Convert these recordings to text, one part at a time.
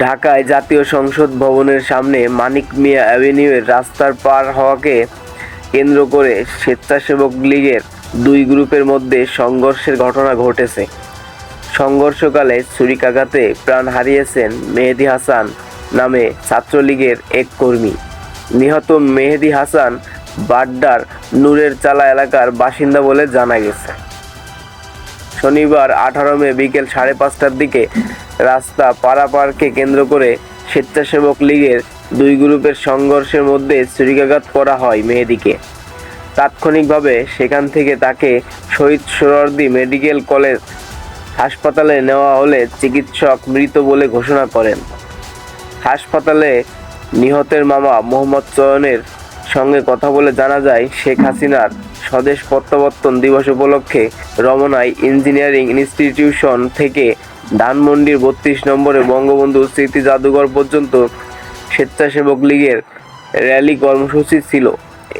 ঢাকায় জাতীয় সংসদ ভবনের সামনে মানিক মিয়া অ্যাভিনিউয়ের রাস্তার পার হওয়াকে কেন্দ্র করে স্বেচ্ছাসেবক লীগের দুই গ্রুপের মধ্যে সংঘর্ষের ঘটনা ঘটেছে। সংঘর্ষকালে ছুরিকাঘাতে প্রাণ হারিয়েছেন মেহেদী হাসান নামে ছাত্রলীগের এক কর্মী। নিহত মেহেদী হাসান বাড্ডার নূরের চালা এলাকার বাসিন্দা বলে জানা গেছে। শনিবার 18 মে বিকেল 5:30টার দিকে রাস্তা পারাপারকে কেন্দ্র করে স্বেচ্ছাসেবক লীগের দুই গ্রুপের সংঘর্ষের মধ্যে ছুরিকাঘাত করা হয় মেহেদীকে। তাৎক্ষণিকভাবে সেখান থেকে তাকে শহীদ সোহরাওয়ার্দী মেডিকেল কলেজ হাসপাতালে নেওয়া হলে চিকিৎসক মৃত বলে ঘোষণা করেন। হাসপাতালে নিহতের মামা মোহাম্মদ চয়নের সঙ্গে কথা বলে জানা যায়, শেখ হাসিনার স্বদেশ প্রত্যাবর্তন দিবস উপলক্ষে রমনায় ইঞ্জিনিয়ারিং ইনস্টিটিউশন থেকে ধানমন্ডির 32 নম্বরে বঙ্গবন্ধু স্মৃতি জাদুঘর পর্যন্ত স্বেচ্ছাসেবক লীগের র্যালি কর্মসূচি ছিল।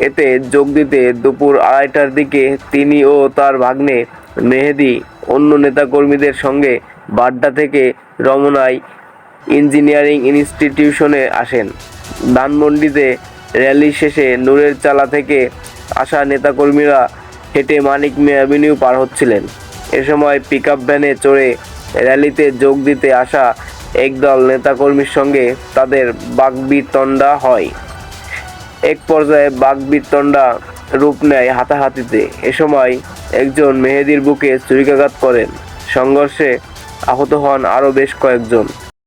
এতে যোগ দিতে দুপুর 2:30টার দিকে তিনি ও তার ভাগ্নে মেহেদী অন্য নেতাকর্মীদের সঙ্গে বাড্ডা থেকে রমনায় ইঞ্জিনিয়ারিং ইনস্টিটিউশনে আসেন। ধানমন্ডিতে র্যালি শেষে নূরের চালা থেকে আসা নেতাকর্মীরা হেঁটে মানিক মিয়া অ্যাভিনিউ পার হচ্ছিলেন। এ সময় পিকআপ ভ্যানে চড়ে র্যালিতে যোগ দিতে আসা একদল নেতাকর্মীর সঙ্গে তাদের বাকবিতণ্ডা হয়। এক পর্যায়ে বাকবিতণ্ডা রূপ নেয় হাতাহাতিতে। এ সময় একজন মেহেদীর বুকে ছুরিকাঘাত করেন। সংঘর্ষে আহত হন আরও বেশ কয়েকজন।